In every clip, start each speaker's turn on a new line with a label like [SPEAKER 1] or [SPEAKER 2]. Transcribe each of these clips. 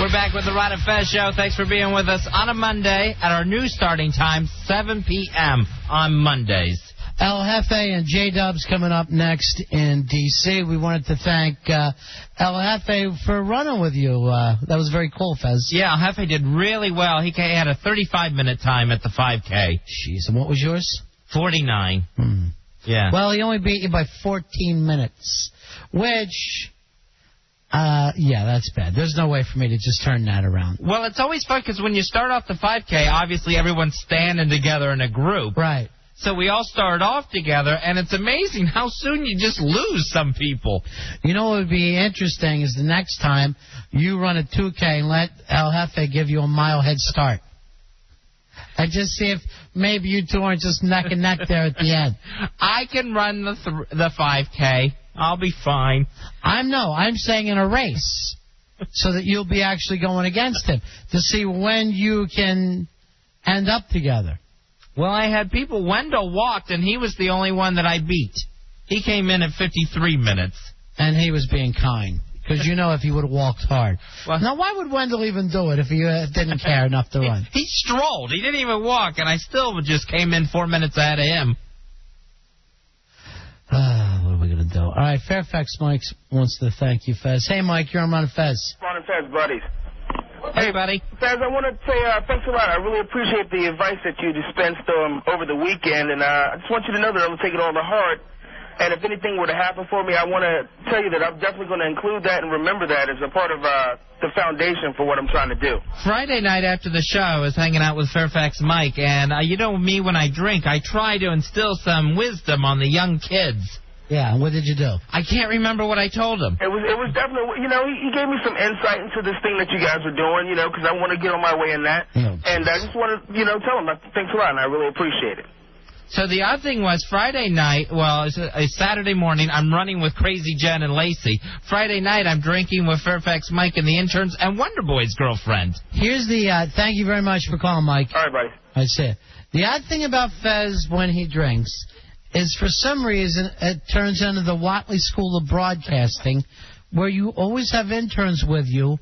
[SPEAKER 1] We're back with the Ron and Fez Show. Thanks for being with us on a Monday at our new starting time, 7 p.m. on Mondays.
[SPEAKER 2] El Jefe and J-Dubs coming up next in D.C. We wanted to thank El Jefe for running with you. That was very cool, Fez.
[SPEAKER 1] Yeah, El Jefe did really well. He had a 35-minute time at the 5K.
[SPEAKER 2] Jeez, and what was yours?
[SPEAKER 1] 49. Yeah.
[SPEAKER 2] Well, he only beat you by 14 minutes, which... yeah, that's bad. There's no way for me to just turn that around.
[SPEAKER 1] Well, it's always fun because when you start off the 5K, obviously everyone's standing together in a group.
[SPEAKER 2] Right.
[SPEAKER 1] So we all start off together, and it's amazing how soon you just lose some people.
[SPEAKER 2] You know what would be interesting is the next time you run a 2K and let El Jefe give you a mile head start. And just see if maybe you two aren't just neck and neck there at the end.
[SPEAKER 1] I can run the 5K. I'll be fine.
[SPEAKER 2] I'm saying in a race, so that you'll be actually going against him to see when you can end up together.
[SPEAKER 1] Well, I had people. Wendell walked, and he was the only one that I beat. He came in at 53 minutes.
[SPEAKER 2] And he was being kind, because you know if he would have walked hard. Well, now, why would Wendell even do it if he didn't care enough to run?
[SPEAKER 1] He strolled. He didn't even walk, and I still just came in 4 minutes ahead of him.
[SPEAKER 2] What are we going to do? All right, Fairfax Mike wants to thank you, Fez. Hey, Mike, you're on Ron and Fez.
[SPEAKER 3] Ron and Fez, buddies.
[SPEAKER 1] Hey, buddy.
[SPEAKER 3] Fez, I want to say thanks a lot. I really appreciate the advice that you dispensed over the weekend, and I just want you to know that I'm going to take it all to heart. And if anything were to happen for me, I want to tell you that I'm definitely going to include that and remember that as a part of the foundation for what I'm trying to do.
[SPEAKER 1] Friday night after the show, I was hanging out with Fairfax Mike, and you know me, when I drink, I try to instill some wisdom on the young kids.
[SPEAKER 2] Yeah, and what did you do? I
[SPEAKER 1] can't remember what I told him.
[SPEAKER 3] It was definitely, you know, he gave me some insight into this thing that you guys are doing, you know, because I want to get on my way in that.
[SPEAKER 2] Oh,
[SPEAKER 3] and I just want to, you know, tell him thanks a lot, and I really appreciate it.
[SPEAKER 1] So the odd thing was Friday night, well, it's a Saturday morning, I'm running with Crazy Jen and Lacey. Friday night, I'm drinking with Fairfax Mike and the interns and Wonder Boy's girlfriend.
[SPEAKER 2] Here's the, thank you very much for calling, Mike.
[SPEAKER 3] All right, buddy.
[SPEAKER 2] I see it. The odd thing about Fez when he drinks is for some reason it turns into the Watley School of Broadcasting, where you always have interns with you,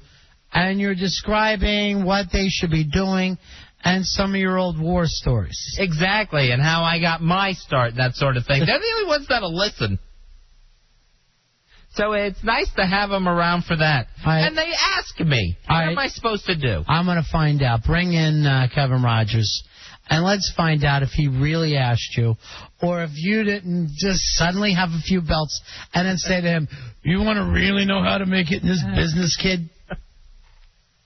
[SPEAKER 2] and you're describing what they should be doing and some of your old war stories.
[SPEAKER 1] Exactly, and how I got my start, that sort of thing. They're the only ones that'll listen. So it's nice to have them around for that. And they ask me, what am I supposed to do?
[SPEAKER 2] I'm going to find out. Bring in Kevin Rogers, and let's find out if he really asked you, or if you didn't just suddenly have a few belts and then say to him, you want to really know how to make it in this business, kid?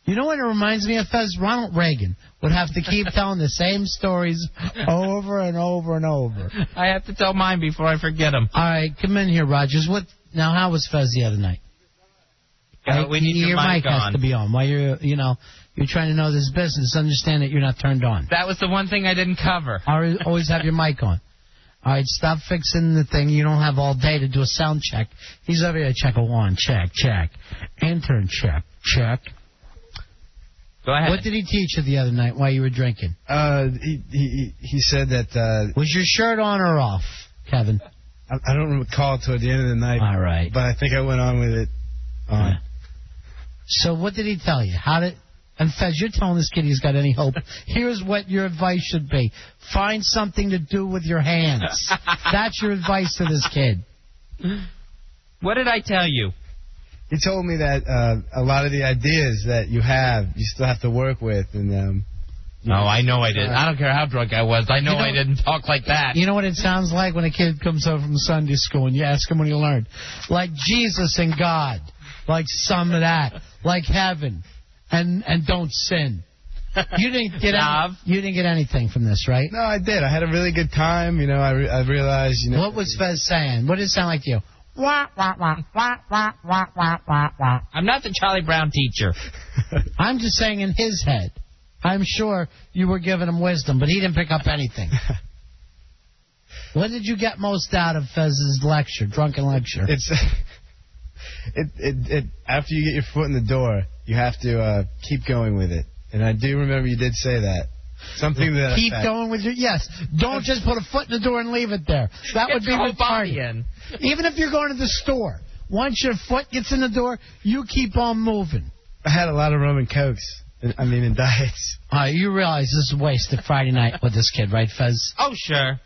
[SPEAKER 2] You know what it reminds me of, Fez? Ronald Reagan would have to keep telling the same stories over and over and over.
[SPEAKER 1] I have to tell mine before I forget them.
[SPEAKER 2] All right, come in here, Rogers. Now, how was Fez the other night?
[SPEAKER 1] We need your mic on.
[SPEAKER 2] Has to be on. While you're trying to know this business, understand that you're not turned on.
[SPEAKER 1] That was the one thing I didn't cover.
[SPEAKER 2] Always have your mic on. All right, stop fixing the thing. You don't have all day to do a sound check. He's over here. Check a one. Check. Intern check.
[SPEAKER 1] Go ahead.
[SPEAKER 2] What did he teach you the other night while you were drinking?
[SPEAKER 4] He said that...
[SPEAKER 2] was your shirt on or off, Kevin?
[SPEAKER 4] I don't recall toward the end of the night.
[SPEAKER 2] All right.
[SPEAKER 4] But I think I went on with it on.
[SPEAKER 2] Yeah. So what did he tell you? And Fez, you're telling this kid he's got any hope. Here's what your advice should be. Find something to do with your hands. That's your advice to this kid.
[SPEAKER 1] What did I tell you?
[SPEAKER 4] He told me that a lot of the ideas that you have, you still have to work with. And
[SPEAKER 1] I know I did. I don't care how drunk I was. I know I didn't talk like that.
[SPEAKER 2] You know what it sounds like when a kid comes home from Sunday school and you ask him what he learned? Like Jesus and God. Like some of that. Like heaven. And don't sin. You didn't get anything from this, right?
[SPEAKER 4] No, I did. I had a really good time. You know, I realized, you know.
[SPEAKER 2] What was Fez saying? What did it sound like to you? Wah, wah, wah, wah, wah, wah, wah, wah, wah.
[SPEAKER 1] I'm not the Charlie Brown teacher.
[SPEAKER 2] I'm just saying in his head. I'm sure you were giving him wisdom, but he didn't pick up anything. What did you get most out of Fez's lecture, drunken lecture?
[SPEAKER 4] It's after you get your foot in the door, you have to keep going with it. And I do remember you did say that. Something that
[SPEAKER 2] keep going with your Don't just put a foot in the door and leave it there. That would be retarded. Even if you're going to the store, once your foot gets in the door, you keep on moving.
[SPEAKER 4] I had a lot of rum and cokes. In diets.
[SPEAKER 2] You realize this is a waste of Friday night with this kid, right, Fez?
[SPEAKER 1] Oh, sure.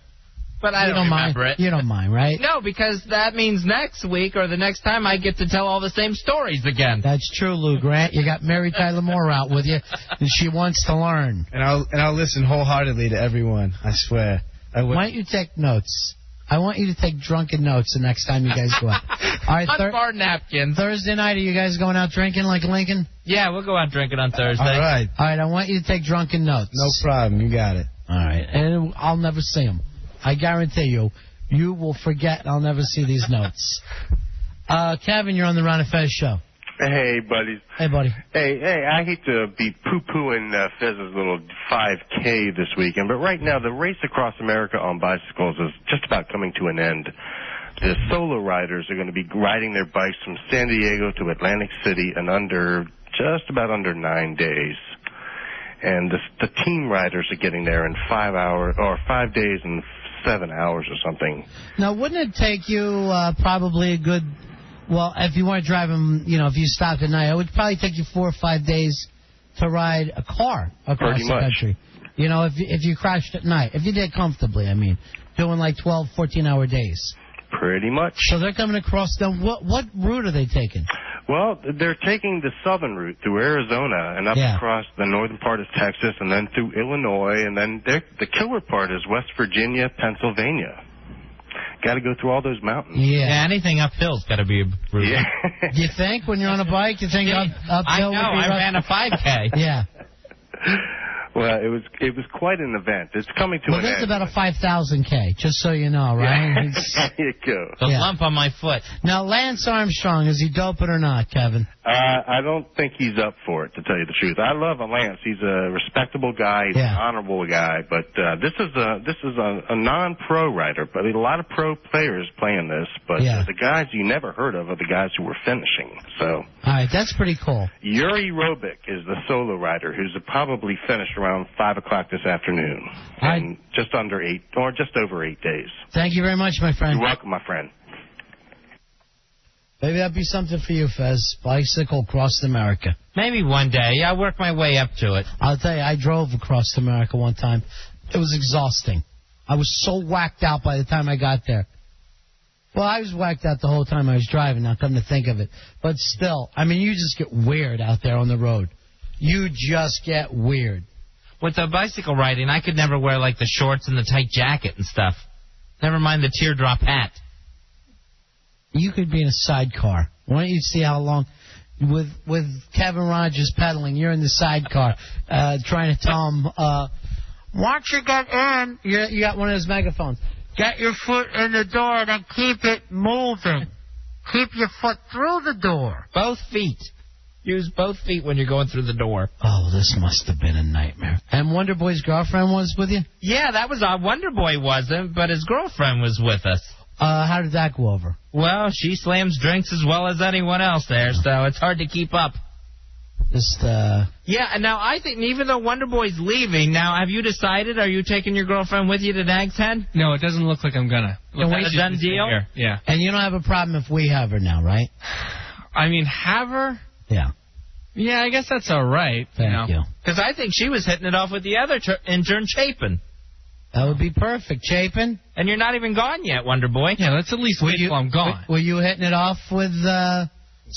[SPEAKER 1] But I don't remember it.
[SPEAKER 2] You don't mind, right?
[SPEAKER 1] No, because that means next week or the next time I get to tell all the same stories again.
[SPEAKER 2] That's true, Lou Grant. You got Mary Tyler Moore out with you, and she wants to learn.
[SPEAKER 4] And I'll listen wholeheartedly to everyone. I swear.
[SPEAKER 2] Why don't you take notes? I want you to take drunken notes the next time you guys go out. All right,
[SPEAKER 1] on bar napkins.
[SPEAKER 2] Thursday night, are you guys going out drinking like Lincoln?
[SPEAKER 1] Yeah, we'll go out drinking on Thursday.
[SPEAKER 4] All right.
[SPEAKER 2] All right, I want you to take drunken notes.
[SPEAKER 4] No problem. You got it.
[SPEAKER 2] All right, and I'll never see them. I guarantee you, you will forget and I'll never see these notes. Kevin, you're on the Ron and Fez show.
[SPEAKER 5] Hey, buddies.
[SPEAKER 2] Hey, buddy.
[SPEAKER 5] Hey, I hate to be poo-pooing Fez's little 5K this weekend, but right now the race across America on bicycles is just about coming to an end. The solo riders are going to be riding their bikes from San Diego to Atlantic City in just about under 9 days. And the team riders are getting there in 5 hours, or 5 days and 7 hours or something.
[SPEAKER 2] Now, wouldn't it take you probably a good... Well, if you weren't driving, if you stopped at night, it would probably take you 4 or 5 days to ride a car across the country. If you crashed at night. If you did comfortably, doing like 12, 14-hour days.
[SPEAKER 5] Pretty much.
[SPEAKER 2] So they're coming across them. What route are they taking?
[SPEAKER 5] Well, they're taking the southern route through Arizona and up across the northern part of Texas and then through Illinois. And then the killer part is West Virginia, Pennsylvania. Got to go through all those mountains.
[SPEAKER 1] Yeah, anything uphill's got to be brutal.
[SPEAKER 5] Yeah.
[SPEAKER 2] You think when you're on a bike, you think uphill?
[SPEAKER 1] I know. I ran a 5K.
[SPEAKER 2] Yeah.
[SPEAKER 5] Well, it was quite an event. It's coming to an end.
[SPEAKER 2] Well, this is about a 5,000K, just so you know, right?
[SPEAKER 5] There you go.
[SPEAKER 1] The lump on my foot.
[SPEAKER 2] Now, Lance Armstrong, is he doping or not, Kevin?
[SPEAKER 5] I don't think he's up for it, to tell you the truth. I love Lance. He's a respectable guy. He's an honorable guy. But this is a non-pro rider. But a lot of pro players playing this. But the guys you never heard of are the guys who were finishing. So.
[SPEAKER 2] All right, that's pretty cool.
[SPEAKER 5] Yuri Robic is the solo rider who's probably finished around 5 o'clock this afternoon. And just under 8 or just over 8 days.
[SPEAKER 2] Thank you very much, my friend.
[SPEAKER 5] You're welcome, my friend.
[SPEAKER 2] Maybe that'd be something for you, Fez. Bicycle across America.
[SPEAKER 1] Maybe one day. I'll work my way up to it.
[SPEAKER 2] I'll tell you, I drove across America one time. It was exhausting. I was so whacked out by the time I got there. Well, I was whacked out the whole time I was driving, now come to think of it. But still, you just get weird out there on the road. You just get weird.
[SPEAKER 1] With the bicycle riding, I could never wear, the shorts and the tight jacket and stuff. Never mind the teardrop hat. You could be in a sidecar. Why don't you see how long... With Kevin Rogers pedaling, you're in the sidecar, trying to tell him, once you get in... You got one of those megaphones. Get your foot in the door and keep it moving. Keep your foot through the door. Both feet. Use both feet when you're going through the door.
[SPEAKER 2] Oh, this must have been a nightmare. And Wonder Boy's girlfriend was with you?
[SPEAKER 1] Yeah, that was odd. Wonder Boy wasn't, but his girlfriend was with us.
[SPEAKER 2] How did that go over?
[SPEAKER 1] Well, she slams drinks as well as anyone else there, so it's hard to keep up. Yeah, and now I think even though Wonder Boy's leaving, now have you decided, are you taking your girlfriend with you to Nag's Head?
[SPEAKER 6] No, it doesn't look like I'm gonna.
[SPEAKER 1] Is that a done deal?
[SPEAKER 6] Yeah.
[SPEAKER 2] And you don't have a problem if we have her now, right?
[SPEAKER 6] Have her?
[SPEAKER 2] Yeah.
[SPEAKER 6] Yeah, I guess that's all right.
[SPEAKER 2] Thank you.
[SPEAKER 1] Because I think she was hitting it off with the other intern, Chapin.
[SPEAKER 2] That would be perfect, Chapin.
[SPEAKER 1] And you're not even gone yet, Wonder Boy.
[SPEAKER 6] Yeah, let's at least wait till I'm gone.
[SPEAKER 2] Were you hitting it off with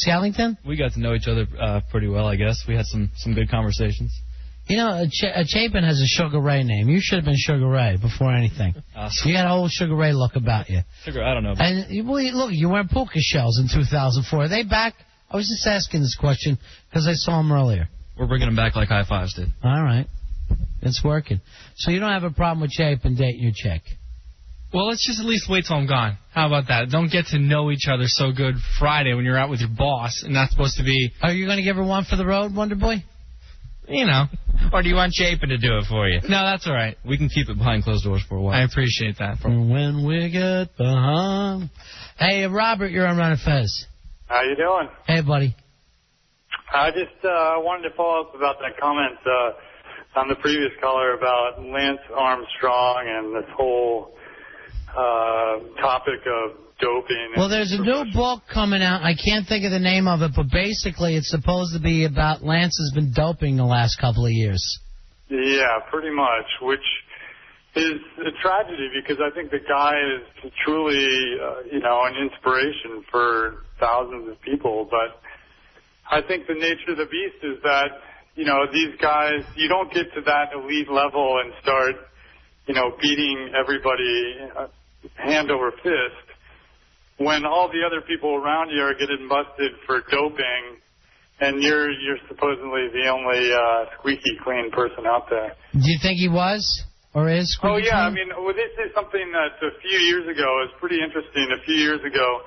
[SPEAKER 2] Skellington?
[SPEAKER 7] We got to know each other pretty well, I guess. We had some good conversations.
[SPEAKER 2] Chapin has a Sugar Ray name. You should have been Sugar Ray before anything. You got a whole Sugar Ray look about you.
[SPEAKER 7] Sugar, I don't know.
[SPEAKER 2] And look, you wearing puka shells in 2004. Are they back? I was just asking this question because I saw them earlier.
[SPEAKER 7] We're bringing them back like High Fives did.
[SPEAKER 2] All right. It's working. So you don't have a problem with Chapin dating your chick?
[SPEAKER 6] Well, let's just at least wait till I'm gone. How about that? Don't get to know each other so good Friday when you're out with your boss and not supposed to be...
[SPEAKER 2] Are you going to give her one for the road, Wonder Boy?
[SPEAKER 1] Or do you want Chapin to do it for you?
[SPEAKER 6] No, that's all right.
[SPEAKER 7] We can keep it behind closed doors for a while.
[SPEAKER 6] I appreciate that.
[SPEAKER 2] When we get behind... Hey, Robert, you're on Ron and Fez.
[SPEAKER 8] How you doing?
[SPEAKER 2] Hey, buddy.
[SPEAKER 8] I just wanted to follow up about that comment on the previous caller about Lance Armstrong and this whole topic of doping.
[SPEAKER 2] Well, there's a new book coming out. I can't think of the name of it, but basically it's supposed to be about Lance has been doping the last couple of years.
[SPEAKER 8] Yeah, pretty much, which is a tragedy because I think the guy is truly, an inspiration for thousands of people. But I think the nature of the beast is that, these guys, you don't get to that elite level and start, beating everybody hand over fist when all the other people around you are getting busted for doping. And you're supposedly the only squeaky clean person out there.
[SPEAKER 2] Do you think he was or is squeaky clean?
[SPEAKER 8] I mean, this is something that a few years ago is pretty interesting. A few years ago,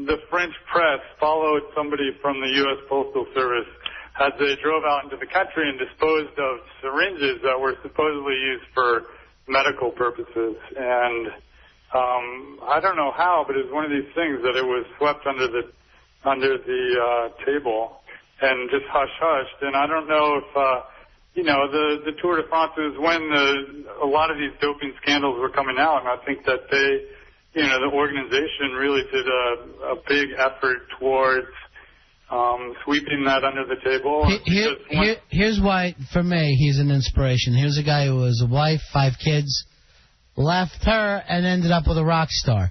[SPEAKER 8] the French press followed somebody from the U.S. Postal Service as they drove out into the country and disposed of syringes that were supposedly used for medical purposes. And I don't know how, but it was one of these things that it was swept under the table and just hush-hushed. And I don't know if, the Tour de France is when a lot of these doping scandals were coming out, and I think that the organization really did a big effort towards sweeping that under the table.
[SPEAKER 2] Here's why, for me, he's an inspiration. Here's a guy who has a wife, 5 kids, left her, and ended up with a rock star.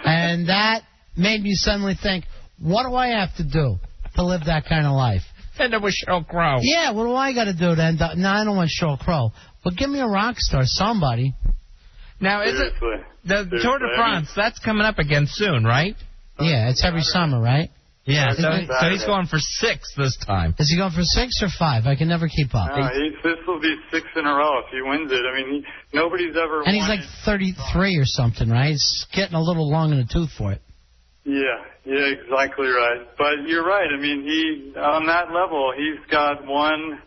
[SPEAKER 2] And that made me suddenly think, what do I have to do to live that kind of life?
[SPEAKER 1] End up with Sheryl Crow.
[SPEAKER 2] Yeah, what do I got to do to end up? No, I don't want Sheryl Crow. But give me a rock star, somebody.
[SPEAKER 1] Now, is it the Tour de France? That's coming up again soon, right?
[SPEAKER 2] Yeah, it's every summer, right?
[SPEAKER 1] Yeah, so he's going for 6 this time.
[SPEAKER 2] Is he going for 6 or 5? I can never keep up.
[SPEAKER 8] This will be 6 in a row if he wins it. I mean, nobody's ever won.
[SPEAKER 2] And he's like 33 or something, right? He's getting a little long in the tooth for it.
[SPEAKER 8] Yeah, exactly right. But you're right. I mean, on that level, he's got one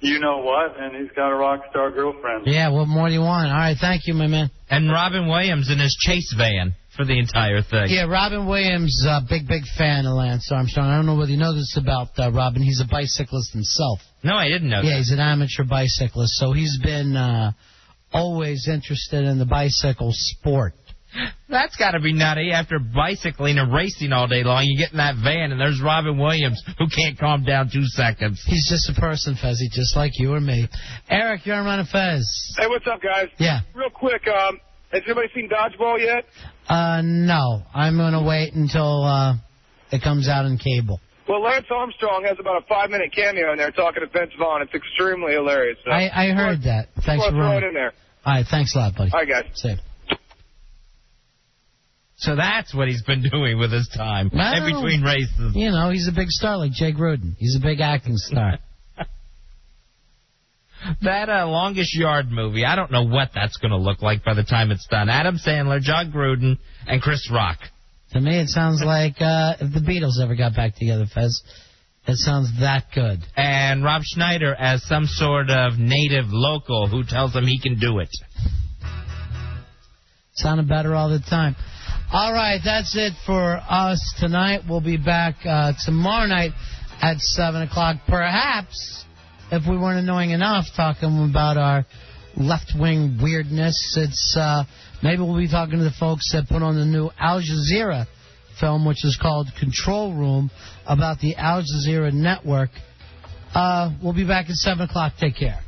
[SPEAKER 8] you-know-what, and he's got a rock star girlfriend.
[SPEAKER 2] Yeah, what more do you want? All right, thank you, my man.
[SPEAKER 1] And Robin Williams in his chase van for the entire thing.
[SPEAKER 2] Yeah, Robin Williams, big fan of Lance Armstrong. I don't know whether you know this about Robin. He's a bicyclist himself.
[SPEAKER 1] No, I didn't know that.
[SPEAKER 2] Yeah, he's an amateur bicyclist, so he's been always interested in the bicycle sport.
[SPEAKER 1] That's got to be nutty. After bicycling and racing all day long, you get in that van, and there's Robin Williams, who can't calm down 2 seconds.
[SPEAKER 2] He's just a person, Fezzy, just like you or me. Eric, you're on Ron and Fez.
[SPEAKER 9] Hey, what's up, guys?
[SPEAKER 2] Yeah.
[SPEAKER 9] Real quick, has anybody seen Dodgeball yet?
[SPEAKER 2] No. I'm going to wait until it comes out on cable.
[SPEAKER 9] Well, Lance Armstrong has about a 5-minute cameo in there talking to Vince Vaughn. It's extremely hilarious. So
[SPEAKER 2] I heard that. Thanks for
[SPEAKER 9] throwing it in there.
[SPEAKER 2] All right, thanks a lot, buddy.
[SPEAKER 9] All right, guys.
[SPEAKER 2] See you.
[SPEAKER 1] So that's what he's been doing with his time in between races.
[SPEAKER 2] You know, he's a big star like Jay Gruden. He's a big acting star.
[SPEAKER 1] That Longest Yard movie, I don't know what that's going to look like by the time it's done. Adam Sandler, John Gruden, and Chris Rock.
[SPEAKER 2] To me, it sounds like if the Beatles ever got back together, Fez. It sounds that good.
[SPEAKER 1] And Rob Schneider as some sort of native local who tells him he can do it.
[SPEAKER 2] Sounded better all the time. All right, that's it for us tonight. We'll be back tomorrow night at 7 o'clock. Perhaps, if we weren't annoying enough talking about our left-wing weirdness, it's maybe we'll be talking to the folks that put on the new Al Jazeera film, which is called Control Room, about the Al Jazeera network. We'll be back at 7 o'clock. Take care.